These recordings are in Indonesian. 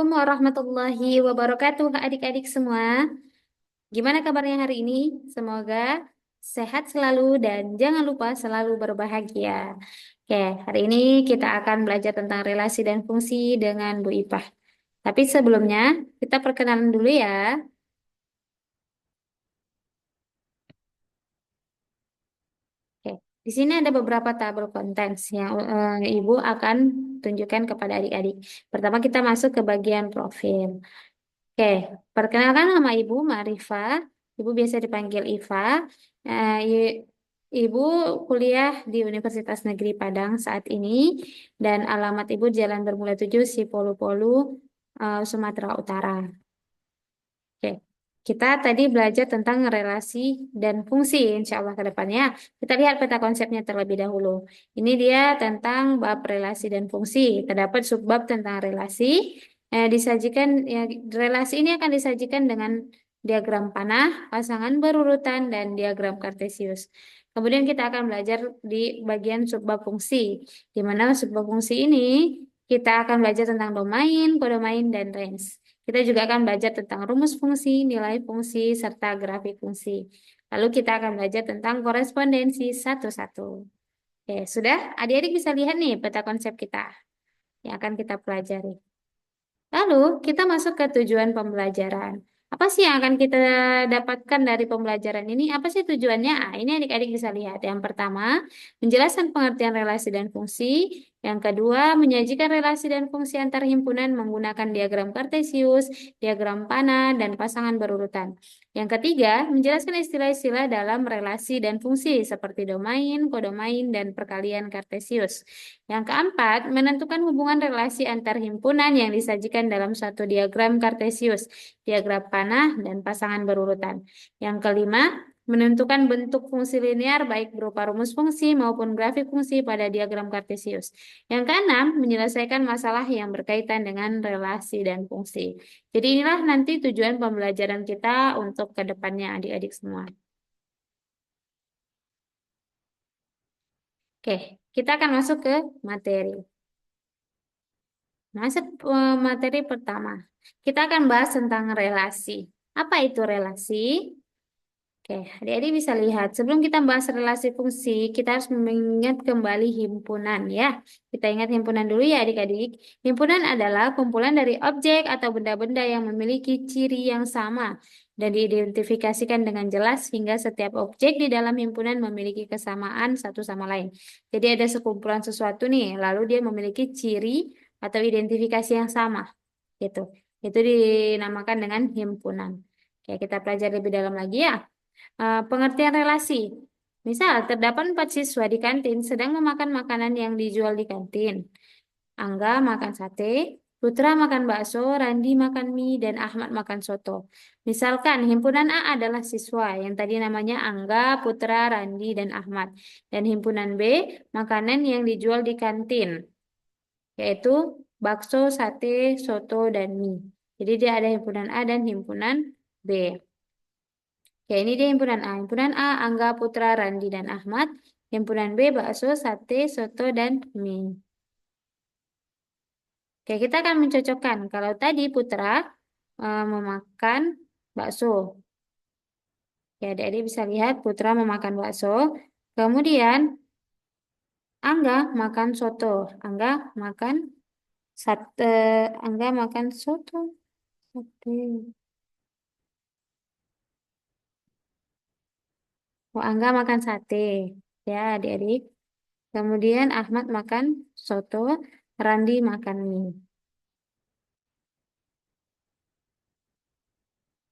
Assalamualaikum warahmatullahi wabarakatuh, adik-adik semua. Gimana kabarnya hari ini? Semoga sehat selalu dan jangan lupa selalu berbahagia. Oke, hari ini kita akan belajar tentang relasi dan fungsi dengan Bu Ipah. Tapi sebelumnya, kita perkenalan dulu ya. Oke, di sini ada beberapa tabel kontens yang Ibu akan tunjukkan kepada adik-adik. Pertama, kita masuk ke bagian profil. Oke, perkenalkan nama Ibu Marifah. Ibu biasa dipanggil Iva. Ibu kuliah di Universitas Negeri Padang saat ini dan alamat Ibu Jalan Bermula 7, Sipolu-Polu, Sumatera Utara. Oke, kita tadi belajar tentang relasi dan fungsi, insya Allah ke depannya. Kita lihat peta konsepnya terlebih dahulu. Ini dia tentang bab relasi dan fungsi. Terdapat subbab tentang relasi. Disajikan ya, relasi ini akan disajikan dengan diagram panah, pasangan berurutan, dan diagram kartesius. Kemudian kita akan belajar di bagian subbab fungsi, di mana subbab fungsi ini kita akan belajar tentang domain, kodomain, dan range. Kita juga akan belajar tentang rumus fungsi, nilai fungsi, serta grafik fungsi. Lalu kita akan belajar tentang korespondensi satu-satu. Oke, sudah? Adik-adik bisa lihat nih peta konsep kita yang akan kita pelajari. Lalu kita masuk ke tujuan pembelajaran. Apa sih yang akan kita dapatkan dari pembelajaran ini? Apa sih tujuannya? Ini adik-adik bisa lihat. Yang pertama, menjelaskan pengertian relasi dan fungsi. Yang kedua, menyajikan relasi dan fungsi antar himpunan menggunakan diagram kartesius, diagram panah, dan pasangan berurutan. Yang ketiga, menjelaskan istilah-istilah dalam relasi dan fungsi seperti domain, kodomain, dan perkalian kartesius. Yang keempat, menentukan hubungan relasi antar himpunan yang disajikan dalam suatu diagram kartesius, diagram panah, dan pasangan berurutan. Yang kelima, menentukan bentuk fungsi linear baik berupa rumus fungsi maupun grafik fungsi pada diagram kartesius. Yang keenam, menyelesaikan masalah yang berkaitan dengan relasi dan fungsi. Jadi inilah nanti tujuan pembelajaran kita untuk ke depannya adik-adik semua. Oke, kita akan masuk ke materi. Masuk materi pertama. Kita akan bahas tentang relasi. Apa itu relasi? Oke, adik-adik bisa lihat. Sebelum kita bahas relasi fungsi, kita harus mengingat kembali himpunan ya. Kita ingat himpunan dulu ya adik-adik. Himpunan adalah kumpulan dari objek atau benda-benda yang memiliki ciri yang sama dan diidentifikasikan dengan jelas hingga setiap objek di dalam himpunan memiliki kesamaan satu sama lain. Jadi ada sekumpulan sesuatu nih, lalu dia memiliki ciri atau identifikasi yang sama gitu. Itu dinamakan dengan himpunan. Oke, kita pelajari lebih dalam lagi ya. Pengertian relasi. Misal, terdapat 4 siswa di kantin sedang memakan makanan yang dijual di kantin. Angga makan sate, Putra makan bakso, Randi makan mie, dan Ahmad makan soto. Misalkan, himpunan A adalah siswa yang tadi namanya Angga, Putra, Randi, dan Ahmad. Dan himpunan B, makanan yang dijual di kantin, yaitu bakso, sate, soto, dan mie. Jadi dia ada himpunan A dan himpunan B. Ya, ini dia himpunan A. Himpunan A, Angga, Putra, Randi, dan Ahmad. Himpunan B, bakso, sate, soto, dan mie. Oke, kita akan mencocokkan. Kalau tadi Putra memakan bakso. Ya, adik-adik bisa lihat Putra memakan bakso. Kemudian Angga makan soto. Angga makan sate. Angga makan soto. Sate. Oh, Angga makan sate. Ya, adik-adik. Kemudian Ahmad makan soto, Randi makan mie.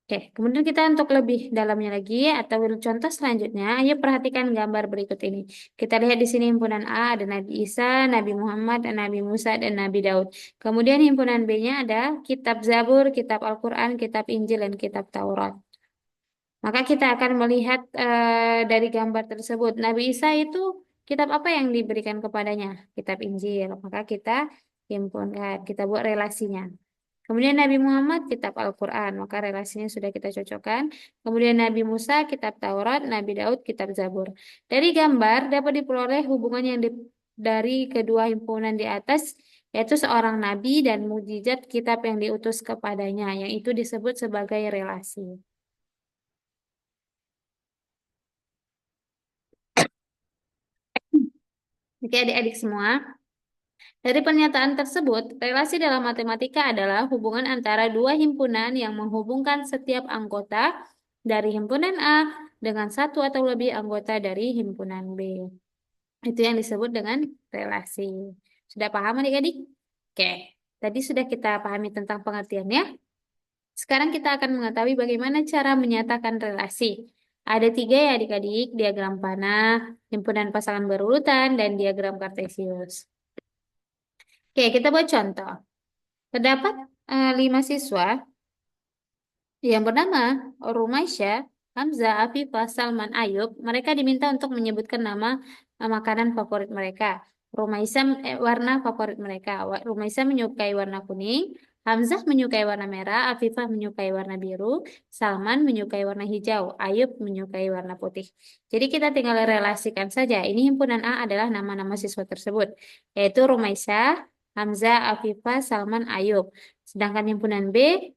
Oke, kemudian kita untuk lebih dalamnya lagi atau contoh selanjutnya, ayo perhatikan gambar berikut ini. Kita lihat di sini himpunan A ada Nabi Isa, Nabi Muhammad, dan Nabi Musa, dan Nabi Daud. Kemudian himpunan B-nya ada Kitab Zabur, Kitab Al-Quran, Kitab Injil, dan Kitab Taurat. Maka kita akan melihat dari gambar tersebut. Nabi Isa itu kitab apa yang diberikan kepadanya? Kitab Injil. Maka kita himpunkan, kita buat relasinya. Kemudian Nabi Muhammad, kitab Al-Quran. Maka relasinya sudah kita cocokkan. Kemudian Nabi Musa, kitab Taurat. Nabi Daud, kitab Zabur. Dari gambar dapat diperoleh hubungan yang dari kedua himpunan di atas yaitu seorang nabi dan mukjizat kitab yang diutus kepadanya, yang itu disebut sebagai relasi. Oke, adik-adik semua. Dari pernyataan tersebut, relasi dalam matematika adalah hubungan antara dua himpunan yang menghubungkan setiap anggota dari himpunan A dengan satu atau lebih anggota dari himpunan B. Itu yang disebut dengan relasi. Sudah paham adik-adik? Oke, tadi sudah kita pahami tentang pengertiannya. Sekarang kita akan mengetahui bagaimana cara menyatakan relasi. Ada tiga ya adik-adik, diagram panah, himpunan pasangan berurutan, dan diagram kartesius. Oke, kita buat contoh. Terdapat 5 siswa yang bernama Rumaisyah, Hamzah, Afifah, Salman, Ayub. Mereka diminta untuk menyebutkan nama makanan favorit mereka. Rumaisa warna favorit mereka. Rumaisa menyukai warna kuning, Hamzah menyukai warna merah, Afifah menyukai warna biru, Salman menyukai warna hijau, Ayub menyukai warna putih. Jadi kita tinggal relasikan saja. Ini himpunan A adalah nama-nama siswa tersebut, yaitu Rumaisa, Hamzah, Afifah, Salman, Ayub. Sedangkan himpunan B,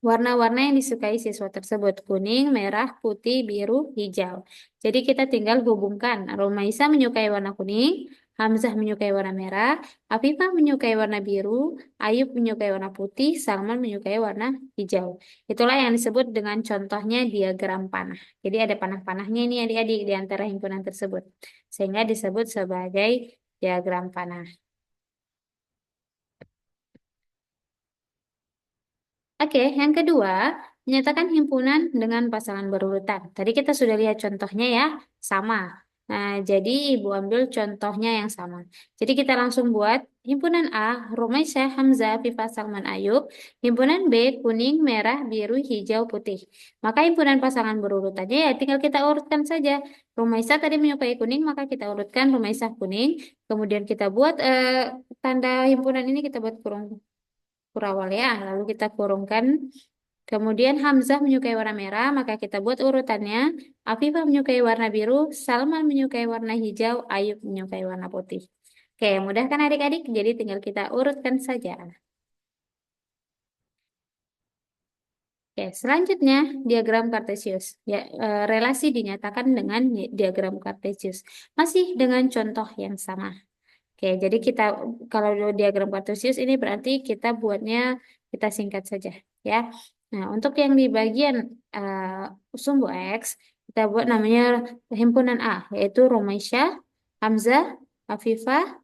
warna-warna yang disukai siswa tersebut, kuning, merah, putih, biru, hijau. Jadi kita tinggal hubungkan. Romaisa menyukai warna kuning, Hamzah menyukai warna merah, Afifah menyukai warna biru, Ayub menyukai warna putih, Salman menyukai warna hijau. Itulah yang disebut dengan contohnya diagram panah. Jadi ada panah-panahnya ini adik-adik di antara himpunan tersebut. Sehingga disebut sebagai diagram panah. Oke, yang kedua, menyatakan himpunan dengan pasangan berurutan. Tadi kita sudah lihat contohnya ya, sama. Nah, jadi Ibu ambil contohnya yang sama. Jadi kita langsung buat himpunan A, Rumaisyah, Hamzah, Fifa, Salman, Ayub. Himpunan B, kuning, merah, biru, hijau, putih. Maka himpunan pasangan berurutannya ya tinggal kita urutkan saja. Rumaisyah tadi menyukai kuning, maka kita urutkan Rumaisyah kuning. Kemudian kita buat tanda himpunan ini kita buat kurung kurawal ya. Lalu kita kurungkan. Kemudian Hamzah menyukai warna merah, maka kita buat urutannya. Afifah menyukai warna biru, Salman menyukai warna hijau, Ayub menyukai warna putih. Oke, mudah kan adik-adik? Jadi tinggal kita urutkan saja. Oke, selanjutnya diagram kartesius. Ya, relasi dinyatakan dengan diagram kartesius. Masih dengan contoh yang sama. Oke, jadi kita kalau diagram kartesius ini berarti kita buatnya kita singkat saja ya. Nah, untuk yang di bagian sumbu X kita buat namanya himpunan A, yaitu Rumaisyah, Hamzah, Afifah,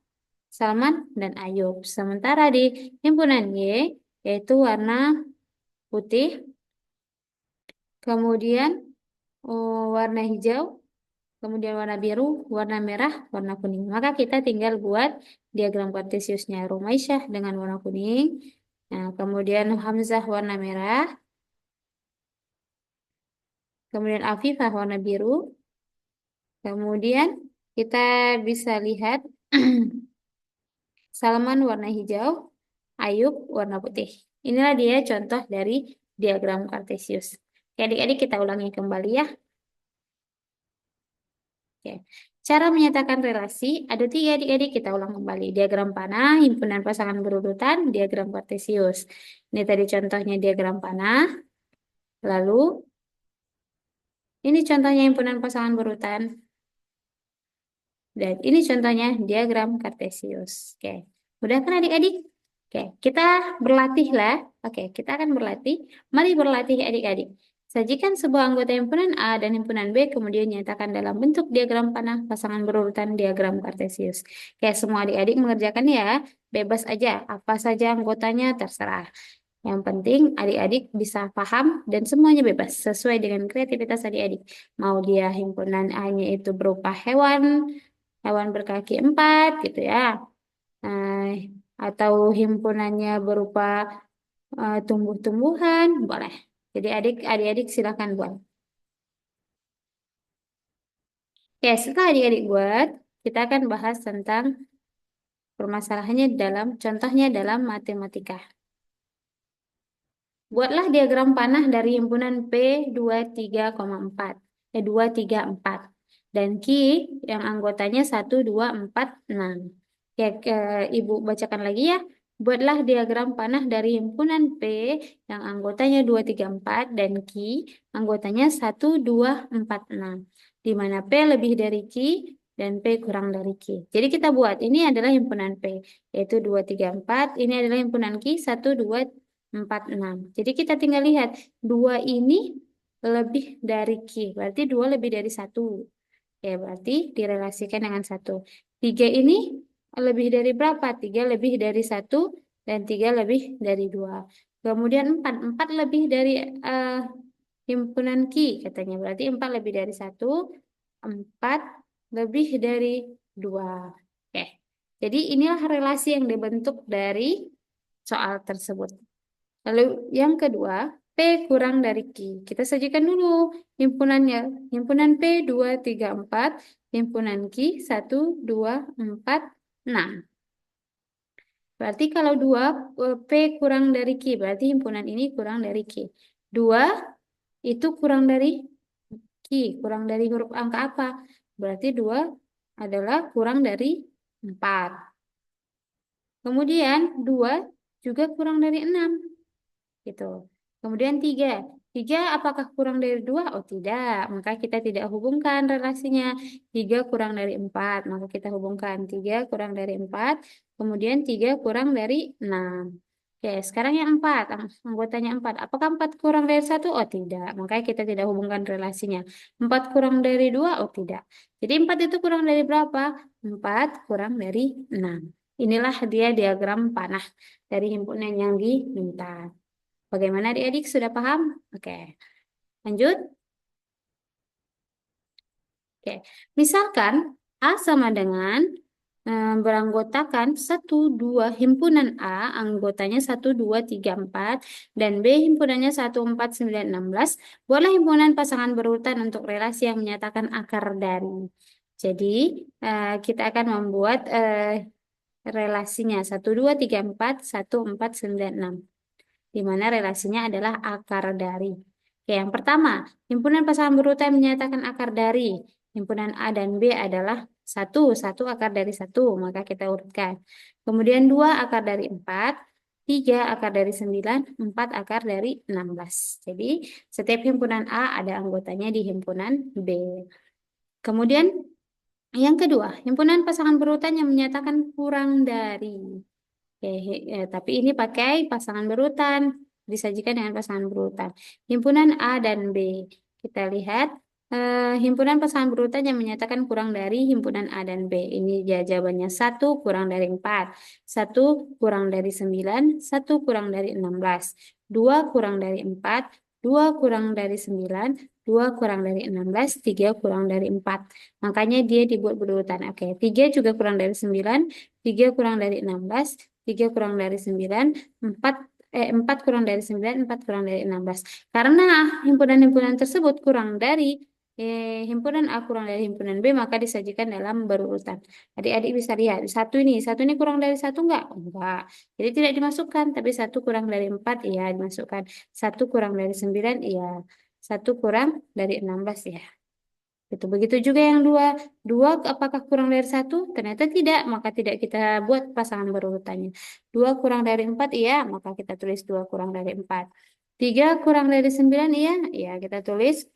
Salman, dan Ayub. Sementara di himpunan Y yaitu warna putih, kemudian warna hijau, kemudian warna biru, warna merah, warna kuning. Maka kita tinggal buat diagram kartesiusnya. Rumaisyah dengan warna kuning, nah, kemudian Hamzah warna merah, kemudian Afifah warna biru, kemudian kita bisa lihat Salman warna hijau, Ayub warna putih. Inilah dia contoh dari diagram kartesius. Oke, adik-adik kita ulangi kembali ya. Oke. Cara menyatakan relasi ada 3 adik-adik, kita ulang kembali. Diagram panah, himpunan pasangan berurutan, diagram kartesius. Ini tadi contohnya diagram panah. Lalu, ini contohnya himpunan pasangan berurutan. Dan ini contohnya diagram kartesius. Oke, mudah kan adik-adik? Oke, kita berlatihlah. Oke, kita akan berlatih. Mari berlatih adik-adik. Sajikan sebuah anggota himpunan A dan himpunan B, kemudian nyatakan dalam bentuk diagram panah pasangan berurutan diagram kartesius. Oke, semua adik-adik mengerjakan ya. Bebas aja, apa saja anggotanya terserah. Yang penting adik-adik bisa paham dan semuanya bebas sesuai dengan kreativitas adik-adik. Mau dia himpunan A-nya itu berupa hewan, hewan berkaki 4 gitu ya. Atau himpunannya berupa tumbuh-tumbuhan, boleh. Jadi adik-adik silakan buat. Oke, setelah adik-adik buat, kita akan bahas tentang permasalahannya contohnya dalam matematika. Buatlah diagram panah dari himpunan P23,4. 2, 3, 4. Dan Q yang anggotanya 1, 2, 4, 6. Ya, Ibu bacakan lagi ya. Buatlah diagram panah dari himpunan P yang anggotanya 2, 3, 4 dan Q anggotanya 1, 2, 4, 6. Di mana P lebih dari Q dan P kurang dari Q. Jadi kita buat, ini adalah himpunan P, yaitu 2, 3, 4. Ini adalah himpunan Q, 1, 2, 4, 6. Jadi kita tinggal lihat, 2 ini lebih dari Q, berarti 2 lebih dari 1. Ya, berarti direlasikan dengan 1. 3 ini lebih dari berapa? 3 lebih dari 1 dan 3 lebih dari 2. Kemudian 4. 4 lebih dari himpunan Ki katanya. Berarti 4 lebih dari 1. 4 lebih dari 2. Oke. Jadi inilah relasi yang dibentuk dari soal tersebut. Lalu yang kedua, P kurang dari Q. Kita sajikan dulu himpunannya. Himpunan P 2, 3, 4. Himpunan Q 1, 2, 4, 6. Berarti kalau 2 P kurang dari Q. Berarti himpunan ini kurang dari Q. 2 itu kurang dari Q. Kurang dari huruf angka apa? Berarti 2 adalah kurang dari 4. Kemudian 2 juga kurang dari 6. Gitu. Kemudian 3. 3 apakah kurang dari 2? Oh tidak, maka kita tidak hubungkan relasinya. 3 kurang dari 4, maka kita hubungkan 3 kurang dari 4, kemudian 3 kurang dari 6. Oke, sekarang yang 4, anggotanya 4. Apakah 4 kurang dari 1? Oh tidak, maka kita tidak hubungkan relasinya. 4 kurang dari 2? Oh tidak. Jadi 4 itu kurang dari berapa? 4 kurang dari 6. Inilah dia diagram panah dari himpunan yang diminta. Bagaimana adik-adik, sudah paham? Oke, lanjut. Oke, misalkan A sama dengan beranggotakan 1, 2, himpunan A, anggotanya 1, 2, 3, 4, dan B, himpunannya 1, 4, 9, 16. Buatlah himpunan pasangan berurutan untuk relasi yang menyatakan akar dari. Jadi, kita akan membuat relasinya 1, 2, 3, 4, 1, 4, 9, 6. Di mana relasinya adalah akar dari. Oke, yang pertama, himpunan pasangan berurutan menyatakan akar dari. Himpunan A dan B adalah 1, 1 akar dari 1, maka kita urutkan. Kemudian 2 akar dari 4, 3 akar dari 9, 4 akar dari 16. Jadi, setiap himpunan A ada anggotanya di himpunan B. Kemudian, yang kedua, himpunan pasangan berurutan yang menyatakan kurang dari. Oke, tapi ini pakai pasangan berurutan, disajikan dengan pasangan berurutan. Himpunan A dan B. Kita lihat himpunan pasangan berurutan yang menyatakan kurang dari himpunan A dan B. Ini jawabannya 1 kurang dari 4, 1 kurang dari 9, 1 kurang dari 16, 2 kurang dari 4, 2 kurang dari 9, 2 kurang dari 16, 3 kurang dari 4. Makanya dia dibuat berurutan. Oke, 3 juga kurang dari 9, 3 kurang dari 16, 3 kurang dari 9, 4 kurang dari 9, 4 kurang dari 16. Karena himpunan-himpunan tersebut kurang dari himpunan A kurang dari himpunan B, maka disajikan dalam berurutan. Adik-adik bisa lihat, satu ini kurang dari 1 enggak? Enggak. Jadi tidak dimasukkan, tapi 1 kurang dari 4, iya dimasukkan. 1 kurang dari 9, iya. 1 kurang dari 16, ya. Itu begitu juga yang 2. 2 apakah kurang dari 1? Ternyata tidak, maka tidak kita buat pasangan berurutannya. 2 kurang dari 4, iya, maka kita tulis 2 kurang dari 4. 3 kurang dari 9, iya, iya kita tulis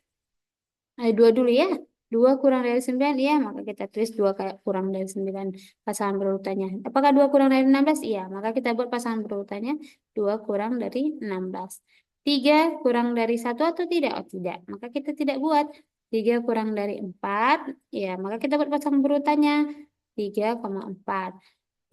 2 dulu ya. 2 kurang dari 9, iya, maka kita tulis 2 kurang dari 9 pasangan berurutannya. Apakah 2 kurang dari 16? Iya, maka kita buat pasangan berurutannya 2 kurang dari 16. 3 kurang dari 1 atau tidak? Oh, tidak. Maka kita tidak buat. 3 kurang dari 4, ya, maka kita buat pasangan berurutannya 3,4.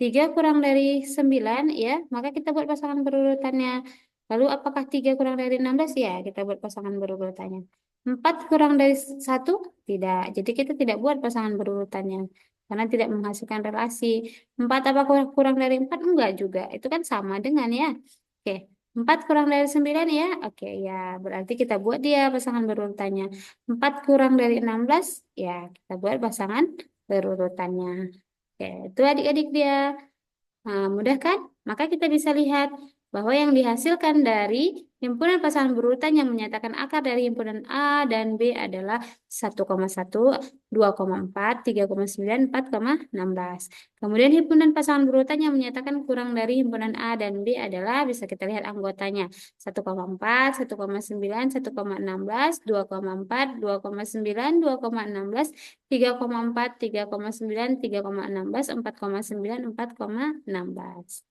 3 kurang dari 9, ya, maka kita buat pasangan berurutannya. Lalu apakah 3 kurang dari 16? Ya, kita buat pasangan berurutannya. 4 kurang dari 1? Tidak. Jadi kita tidak buat pasangan berurutannya. Karena tidak menghasilkan relasi. 4 apa kurang dari 4? Enggak juga. Itu kan sama dengan ya. Oke. 4 kurang dari 9 ya. Oke ya. Berarti kita buat dia pasangan berurutannya. 4 kurang dari 16. Ya, kita buat pasangan berurutannya. Oke, itu adik-adik dia. Nah, mudah kan? Maka kita bisa lihat bahwa yang dihasilkan dari himpunan pasangan berurutan yang menyatakan akar dari himpunan A dan B adalah 1,1, 2,4, 3,9, 4,16. Kemudian himpunan pasangan berurutan yang menyatakan kurang dari himpunan A dan B adalah, bisa kita lihat anggotanya, 1,4, 1,9, 1,16, 2,4, 2,9, 2,16, 3,4, 3,9, 3,16, 4,9, 4,16.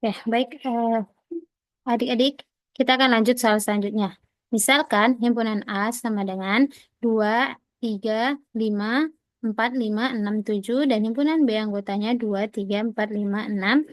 Oke, baik. Adik-adik, kita akan lanjut soal selanjutnya. Misalkan himpunan A sama dengan 2, 3, 5, 4, 5, 6, 7, dan himpunan B anggotanya 2, 3, 4, 5, 6.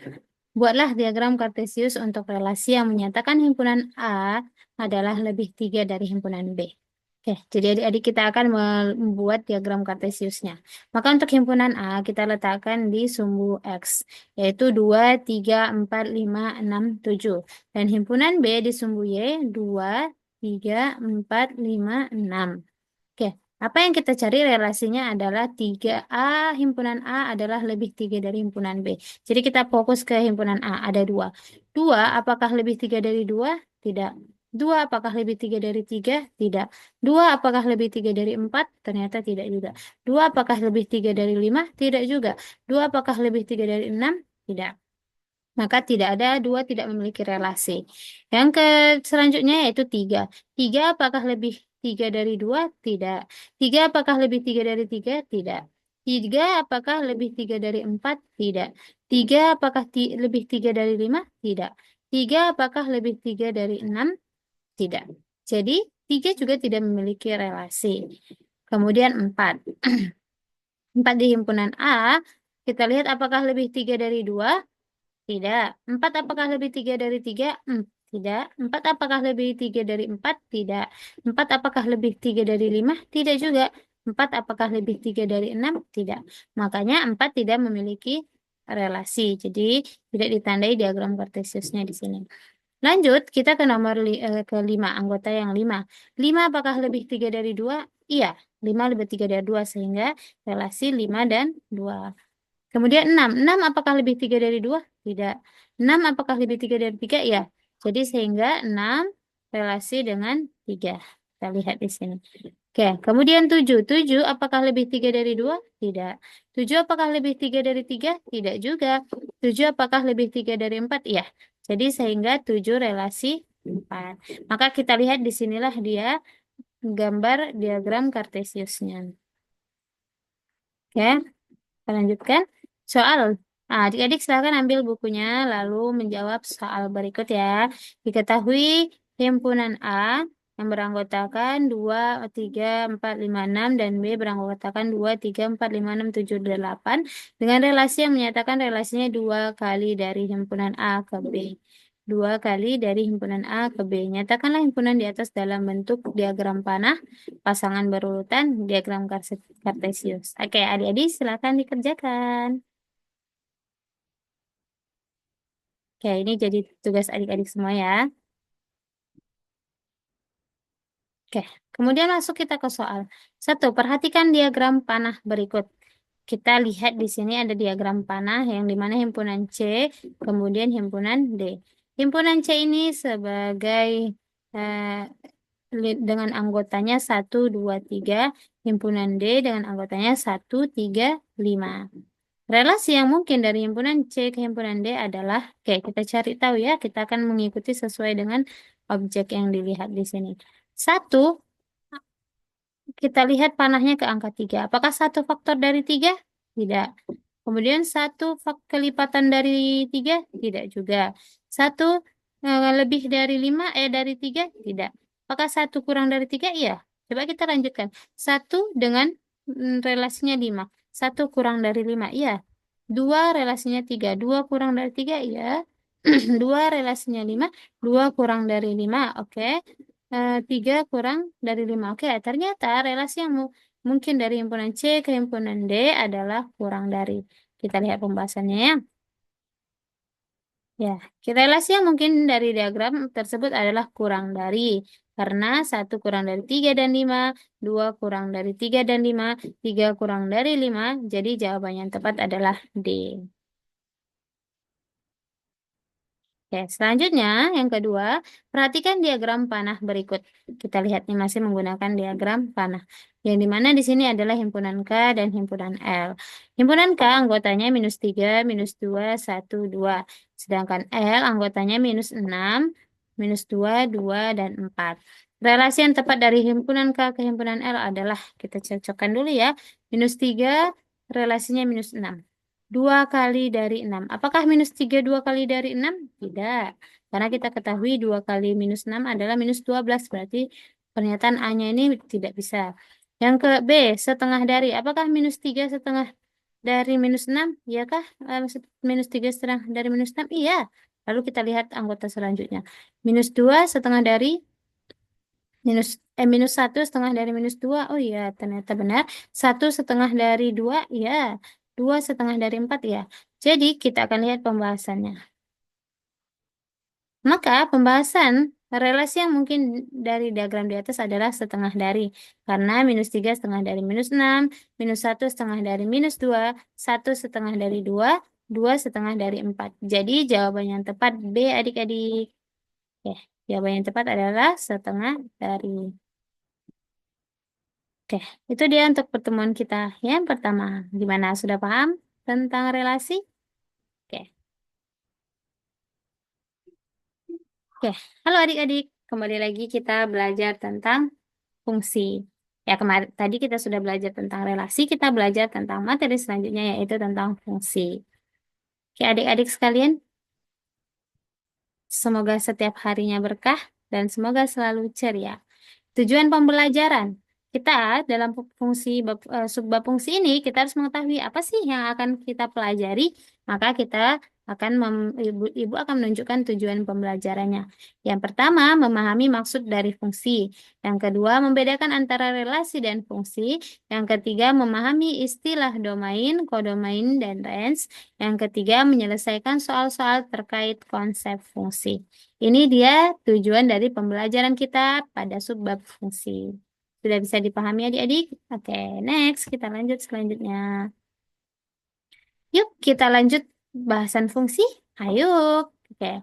Buatlah diagram kartesius untuk relasi yang menyatakan himpunan A adalah lebih 3 dari himpunan B. Oke, jadi adik-adik kita akan membuat diagram kartesiusnya. Maka untuk himpunan A kita letakkan di sumbu X, yaitu 2, 3, 4, 5, 6, 7. Dan himpunan B di sumbu Y, 2, 3, 4, 5, 6. Oke, apa yang kita cari relasinya adalah 3A, himpunan A adalah lebih 3 dari himpunan B. Jadi kita fokus ke himpunan A, ada 2. 2, apakah lebih 3 dari 2? Tidak. 2, apakah lebih 3 dari 3? Tidak. 2, apakah lebih 3 dari 4? Ternyata tidak juga. 2, apakah lebih 3 dari 5? Tidak juga. 2, apakah lebih 3 dari 6? Tidak. Maka tidak ada, 2 tidak memiliki relasi. Yang selanjutnya yaitu 3. 3 apakah lebih 3 dari 2? Tidak. 3 apakah lebih 3 dari 3? Tidak. 3 apakah lebih 3 dari 4? Tidak. 3 apakah lebih 3 dari 5? Tidak. 3 apakah lebih 3 dari 6? Tidak. Jadi 3 juga tidak memiliki relasi. Kemudian 4. 4 di himpunan A, kita lihat apakah lebih 3 dari 2? Tidak. 4 apakah lebih 3 dari 3? Tidak. 4 apakah lebih 3 dari 4? Tidak. 4 apakah lebih 3 dari 5? Tidak juga. 4 apakah lebih 3 dari 6? Tidak. Makanya 4 tidak memiliki relasi. Jadi tidak ditandai diagram kartesiusnya di sini. Lanjut, kita ke nomor ke 5, anggota yang 5. 5 apakah lebih 3 dari 2? Iya. 5 lebih 3 dari 2 sehingga relasi 5 dan 2. Kemudian 6. 6 apakah lebih 3 dari 2? Tidak. 6 apakah lebih 3 dari 3? Ya. Jadi sehingga 6 relasi dengan 3. Kita lihat di sini. Oke, kemudian 7. 7 apakah lebih 3 dari 2? Tidak. 7 apakah lebih 3 dari 3? Tidak juga. 7 apakah lebih 3 dari 4? Ya. Jadi sehingga 7 relasi 4. Maka kita lihat di sinilah dia gambar diagram kartesiusnya. Oke. Kita lanjutkan soal. Nah, adik-adik silakan ambil bukunya lalu menjawab soal berikut ya. Diketahui himpunan A yang beranggotakan 2, 3, 4, 5, 6 dan B beranggotakan 2, 3, 4, 5, 6, 7, 8 dengan relasi yang menyatakan relasinya 2 kali dari himpunan A ke B. 2 kali dari himpunan A ke B. Nyatakanlah himpunan di atas dalam bentuk diagram panah, pasangan berurutan, diagram kartesius. Oke, adik-adik silakan dikerjakan. Oke, ini jadi tugas adik-adik semua ya. Oke, kemudian masuk kita ke soal. 1. Perhatikan diagram panah berikut. Kita lihat di sini ada diagram panah yang dimana himpunan C, kemudian himpunan D. Himpunan C ini sebagai dengan anggotanya 1, 2, 3. Himpunan D dengan anggotanya 1, 3, 5. Relasi yang mungkin dari himpunan C ke himpunan D adalah, oke, kita cari tahu ya, kita akan mengikuti sesuai dengan objek yang dilihat di sini. 1, kita lihat panahnya ke angka 3. Apakah 1 faktor dari 3? Tidak. Kemudian 1 kelipatan dari 3? Tidak juga. 1 lebih dari 5, dari 3? Tidak. Apakah 1 kurang dari 3? Iya. Coba kita lanjutkan. 1 dengan relasinya 5. 1 kurang dari 5. Iya. 2 relasinya 3. 2 kurang dari 3. Iya. 2 relasinya 5. 2 kurang dari 5. Oke. 3 kurang dari 5. Oke, ternyata relasi yang mungkin dari himpunan C ke himpunan D adalah kurang dari. Kita lihat pembahasannya ya. Ya, relasi yang mungkin dari diagram tersebut adalah kurang dari. Karena 1 kurang dari 3 dan 5, 2 kurang dari 3 dan 5, 3 kurang dari 5, jadi jawaban yang tepat adalah D. Oke, selanjutnya yang kedua, perhatikan diagram panah berikut. Kita lihat nih masih menggunakan diagram panah. Yang dimana di sini adalah himpunan K dan himpunan L. Himpunan K anggotanya -3, -2, 1, 2. Sedangkan L anggotanya -6, -2, 2, dan 4. Relasi yang tepat dari himpunan K ke himpunan L adalah, kita cocokkan dulu ya, -3 relasinya -6. 2 kali dari 6. Apakah -3 2 kali dari 6? Tidak. Karena kita ketahui 2 kali -6 adalah -12. Berarti pernyataan A-nya ini tidak bisa. Yang ke B, setengah dari. Apakah -3 setengah dari -6? Iya kah? -3 setengah dari -6? Iya. Lalu kita lihat anggota selanjutnya. -2 setengah dari -1 setengah dari -2. Oh iya, ternyata benar. 1 setengah dari 2, ya. 2 setengah dari 4, ya. Jadi kita akan lihat pembahasannya. Maka pembahasan relasi yang mungkin dari diagram di atas adalah setengah dari. Karena -3 setengah dari -6, -1 setengah dari -2, 1 setengah dari 2, 2 setengah dari 4. Jadi jawaban yang tepat B, adik-adik. Ya, jawaban yang tepat adalah setengah dari. Oke, itu dia untuk pertemuan kita yang pertama. Gimana, sudah paham tentang relasi? Oke, oke. Halo adik-adik, kembali lagi kita belajar tentang fungsi. Ya, kemarin tadi kita sudah belajar tentang relasi, kita belajar tentang materi selanjutnya yaitu tentang fungsi. Oke, adik-adik sekalian, semoga setiap harinya berkah dan semoga selalu ceria. Tujuan pembelajaran. Kita dalam subbab fungsi ini kita harus mengetahui apa sih yang akan kita pelajari, maka kita akan ibu akan menunjukkan tujuan pembelajarannya. Yang pertama, memahami maksud dari fungsi. Yang kedua, membedakan antara relasi dan fungsi. Yang ketiga, memahami istilah domain, kodomain, dan range. Yang ketiga, menyelesaikan soal-soal terkait konsep fungsi. Ini dia tujuan dari pembelajaran kita pada subbab fungsi. Sudah bisa dipahami adik-adik? Oke, next kita lanjut selanjutnya. Yuk kita lanjut bahasan fungsi. Ayo. Oke.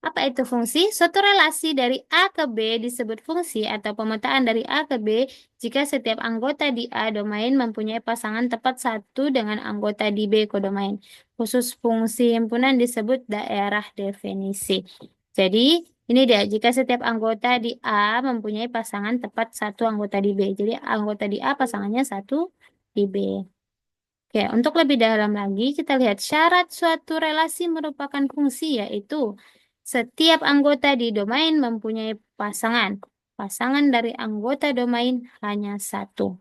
Apa itu fungsi? Suatu relasi dari A ke B disebut fungsi atau pemetaan dari A ke B jika setiap anggota di A domain mempunyai pasangan tepat satu dengan anggota di B kodomain. Khusus fungsi himpunan disebut daerah definisi. Jadi, ini dia, jika setiap anggota di A mempunyai pasangan tepat satu anggota di B. Jadi, anggota di A pasangannya satu di B. Oke, untuk lebih dalam lagi, kita lihat syarat suatu relasi merupakan fungsi, yaitu setiap anggota di domain mempunyai pasangan. Pasangan dari anggota domain hanya satu.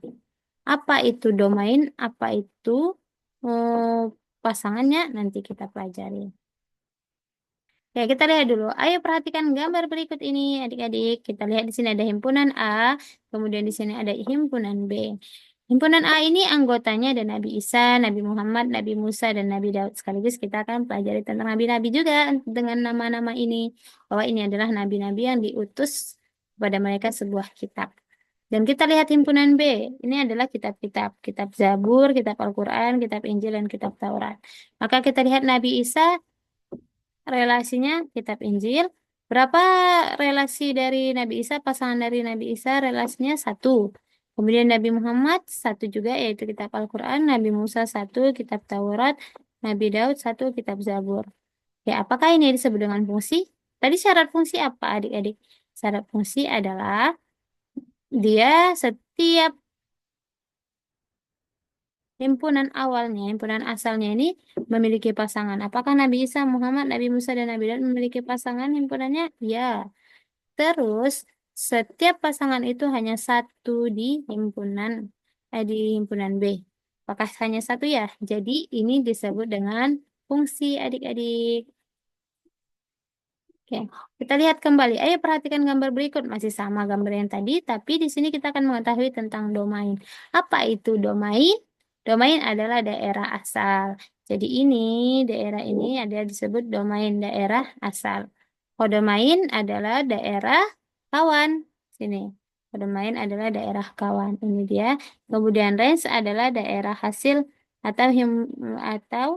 Apa itu domain? Apa itu pasangannya? Nanti kita pelajari. Ya, kita lihat dulu. Ayo perhatikan gambar berikut ini, adik-adik. Kita lihat di sini ada himpunan A, kemudian di sini ada himpunan B. Himpunan A ini anggotanya ada Nabi Isa, Nabi Muhammad, Nabi Musa, dan Nabi Daud. Sekaligus kita akan pelajari tentang nabi-nabi juga dengan nama-nama ini. Bahwa ini adalah nabi-nabi yang diutus kepada mereka sebuah kitab. Dan kita lihat himpunan B. Ini adalah kitab-kitab. Kitab Zabur, kitab Al-Quran, kitab Injil, dan kitab Taurat. Maka kita lihat Nabi Isa, relasinya kitab Injil. Berapa relasi dari Nabi Isa? Pasangan dari Nabi Isa relasinya satu. Kemudian Nabi Muhammad satu juga yaitu kitab Al-Quran. Nabi Musa satu, kitab Taurat. Nabi Daud satu, kitab Zabur. Ya, apakah ini disebut dengan fungsi? Tadi syarat fungsi apa adik-adik? Syarat fungsi adalah dia setiap himpunan awalnya, himpunan asalnya ini memiliki pasangan. Apakah Nabi Isa, Muhammad, Nabi Musa, dan Nabi Daud memiliki pasangan himpunannya? Ya. Terus, setiap pasangan itu hanya satu di himpunan B. Apakah hanya satu ya? Jadi, ini disebut dengan fungsi adik-adik. Oke, kita lihat kembali. Ayo perhatikan gambar berikut. Masih sama gambar yang tadi, tapi di sini kita akan mengetahui tentang domain. Apa itu domain? Domain adalah daerah asal. Jadi daerah ini ada disebut domain daerah asal. Kodomain adalah daerah kawan. Sini. Kodomain adalah daerah kawan. Ini dia. Kemudian range adalah daerah hasil atau atau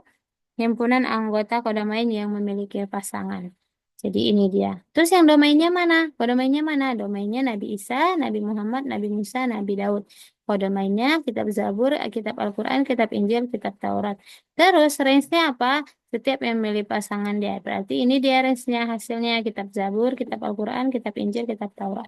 himpunan anggota kodomain yang memiliki pasangan. Jadi ini dia. Terus yang domainnya mana? Kodomainnya mana? Domainnya Nabi Isa, Nabi Muhammad, Nabi Musa, Nabi Daud. Kodomainnya kitab Zabur, kitab Al-Quran, kitab Injil, kitab Taurat. Terus range-nya apa? Setiap yang memilih pasangan dia. Berarti ini dia range-nya hasilnya kitab Zabur, kitab Al-Quran, kitab Injil, kitab Taurat.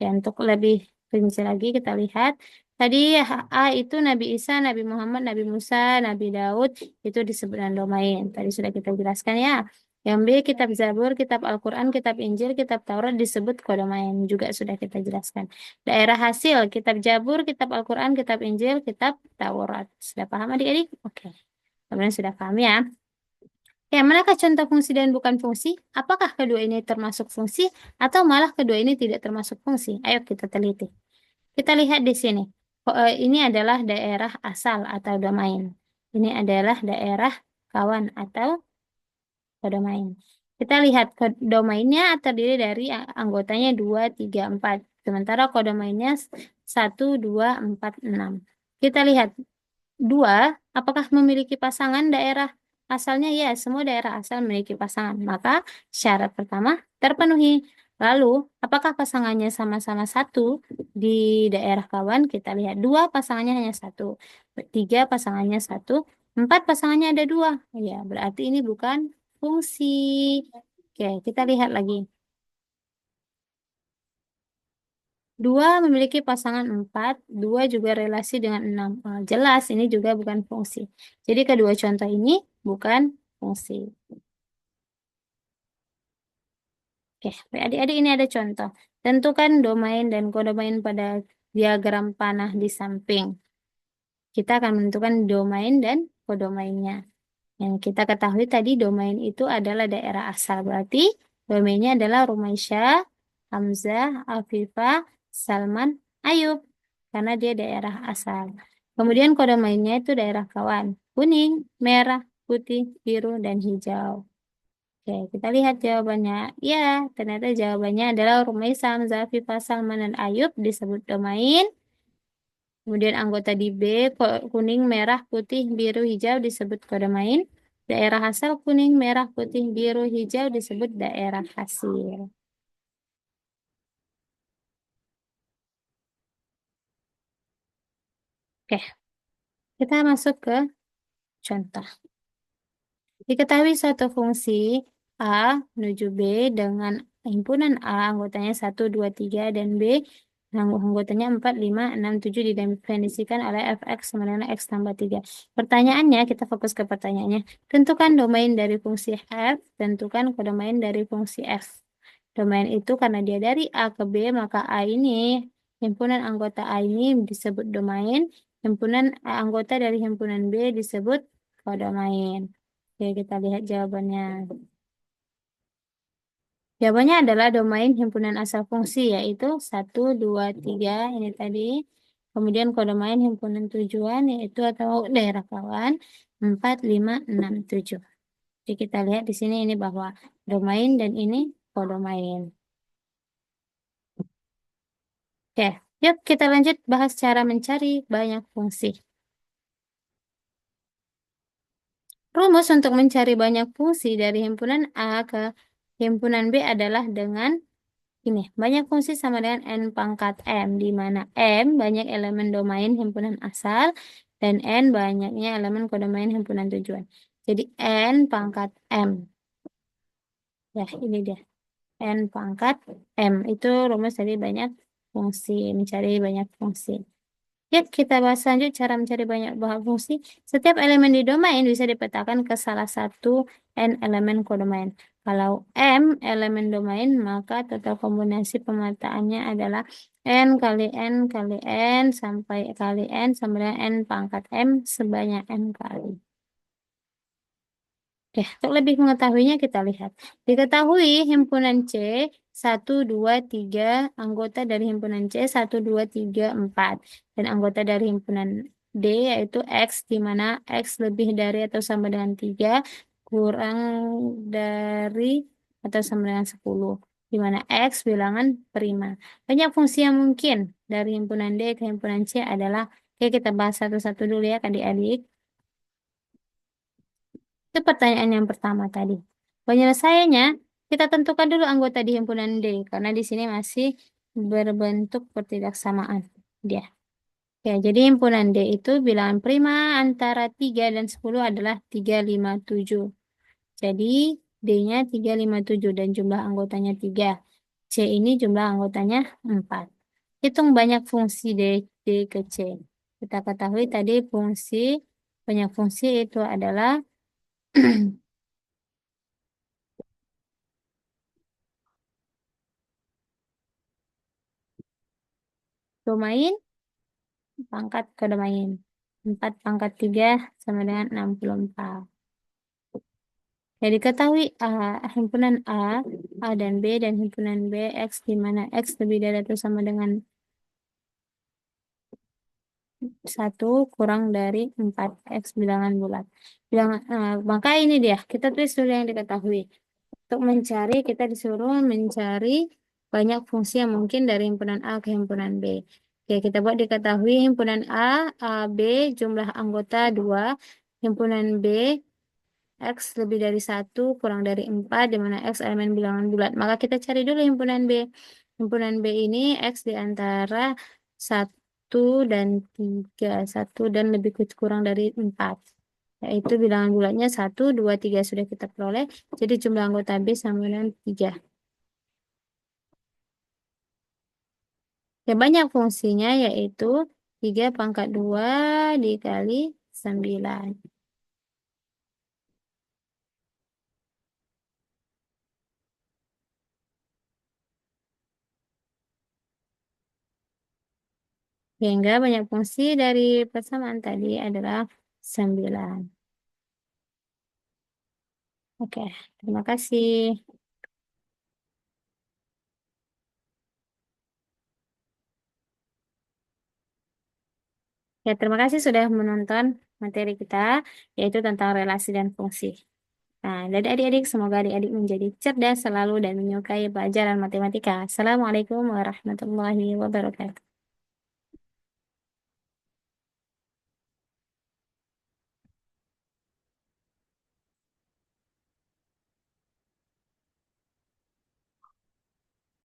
Ya, untuk lebih rinci lagi kita lihat. Tadi A itu Nabi Isa, Nabi Muhammad, Nabi Musa, Nabi Daud itu disebut dengan domain. Tadi sudah kita jelaskan ya. Yang B, kitab Zabur, kitab Al-Quran, kitab Injil, kitab Taurat disebut kodomain. Juga sudah kita jelaskan. Daerah hasil, kitab Zabur, kitab Al-Quran, kitab Injil, kitab Taurat. Sudah paham adik-adik? Oke. Kemudian sudah paham ya. Ya, manakah contoh fungsi dan bukan fungsi? Apakah kedua ini termasuk fungsi atau malah kedua ini tidak termasuk fungsi? Ayo kita teliti. Kita lihat di sini. Ini adalah daerah asal atau domain. Ini adalah daerah kawan atau kodomain. Kita lihat domainnya terdiri dari anggotanya 2, 3, 4. Sementara kodomainnya 1, 2, 4, 6. Kita lihat 2, apakah memiliki pasangan daerah asalnya? Ya, semua daerah asal memiliki pasangan. Maka syarat pertama terpenuhi. Lalu, apakah pasangannya sama-sama 1 di daerah kawan? Kita lihat 2 pasangannya hanya 1. 3 pasangannya 1. 4 pasangannya ada 2. Ya, berarti ini bukan fungsi. Oke, kita lihat lagi. 2 memiliki pasangan 4, 2 juga relasi dengan 6. Jelas ini juga bukan fungsi. Jadi kedua contoh ini bukan fungsi. Oke, adik-adik ini ada contoh. Tentukan domain dan kodomain pada diagram panah di samping. Kita akan menentukan domain dan kodomainnya. Yang kita ketahui tadi domain itu adalah daerah asal. Berarti domainnya adalah Rumaisyah, Hamzah, Afifah, Salman, Ayub. Karena dia daerah asal. Kemudian kodomainnya itu daerah kawan. Kuning, merah, putih, biru, dan hijau. Oke, kita lihat jawabannya. Ya, ternyata jawabannya adalah Rumaisah, Hamzah, Afifah, Salman, dan Ayub disebut domain. Kemudian anggota di B, kuning, merah, putih, biru, hijau disebut kodomain. Daerah asal kuning, merah, putih, biru, hijau disebut daerah hasil. Oke, kita masuk ke contoh. Diketahui suatu fungsi A menuju B dengan himpunan A anggotanya 1, 2, 3 dan B anggotanya 4, 5, 6, 7 didefinisikan oleh fx sama dengan x tambah 3. Pertanyaannya, kita fokus ke pertanyaannya. Tentukan domain dari fungsi f, tentukan kodomain dari fungsi f. Domain itu karena dia dari A ke B, maka A ini, himpunan anggota A ini disebut domain, himpunan anggota dari himpunan B disebut kodomain. Oke, kita lihat jawabannya. Jawabannya adalah domain himpunan asal fungsi, yaitu 1, 2, 3, ini tadi. Kemudian kodomain himpunan tujuan, yaitu atau daerah kawan, 4, 5, 6, 7. Jadi kita lihat di sini ini bahwa domain dan ini kodomain. Oke, yuk kita lanjut bahas cara mencari banyak fungsi. Rumus untuk mencari banyak fungsi dari himpunan A ke himpunan B adalah dengan ini. Banyak fungsi sama dengan N pangkat M, di mana M banyak elemen domain himpunan asal dan N banyaknya elemen kodomain himpunan tujuan. Jadi N pangkat M. Ya, ini dia. N pangkat M. Itu rumus dari banyak fungsi, mencari banyak fungsi. Ya, kita bahas lanjut cara mencari banyak buah fungsi. Setiap elemen di domain bisa dipetakan ke salah satu N elemen kodomain. Kalau M elemen domain, maka total kombinasi pemetaannya adalah N kali N kali N sampai kali N sampai dengan N pangkat M sebanyak M kali. Oke, untuk lebih mengetahuinya kita lihat. Diketahui himpunan C 1, 2, 3, anggota dari himpunan C 1, 2, 3, 4. Dan anggota dari himpunan D yaitu X, di mana X lebih dari atau sama dengan 3, kurang dari atau sama dengan 10. di mana X bilangan prima. Banyak fungsi yang mungkin dari himpunan D ke himpunan C adalah, oke kita bahas satu-satu dulu ya adik-adik. Itu pertanyaan yang pertama tadi. Penyelesaiannya, kita tentukan dulu anggota di himpunan D, karena di sini masih berbentuk ketidaksamaan dia. Ya, jadi himpunan D itu bilangan prima antara 3 dan 10 adalah 357. Jadi D-nya 357 dan jumlah anggotanya 3. C ini jumlah anggotanya 4. Hitung banyak fungsi D ke C. Kita ketahui tadi banyak fungsi itu adalah domain, pangkat ke domain. 4 pangkat 3 sama dengan 64. Jadi diketahui himpunan A dan B dan himpunan B, X di mana X lebih dari atau sama dengan 1 kurang dari 4 X bilangan bulat. Maka ini dia, kita tulis dulu yang diketahui. Untuk mencari, kita disuruh mencari banyak fungsi yang mungkin dari himpunan A ke himpunan B. Oke, kita buat diketahui himpunan A, B, jumlah anggota 2, himpunan B, X lebih dari 1, kurang dari 4, di mana X elemen bilangan bulat. Maka kita cari dulu himpunan B. Himpunan B ini X di antara 1 dan 3. 1 dan lebih kurang dari 4. Yaitu bilangan bulatnya 1, 2, 3 sudah kita peroleh. Jadi jumlah anggota B sama dengan 3. Ya, banyak fungsinya yaitu 3 pangkat 2 dikali 9. Sehingga banyak fungsi dari persamaan tadi adalah 9. Oke, terima kasih. Ya, terima kasih sudah menonton materi kita, yaitu tentang relasi dan fungsi. Nah, dari adik-adik, semoga adik-adik menjadi cerdas selalu dan menyukai pelajaran matematika. Assalamualaikum warahmatullahi wabarakatuh.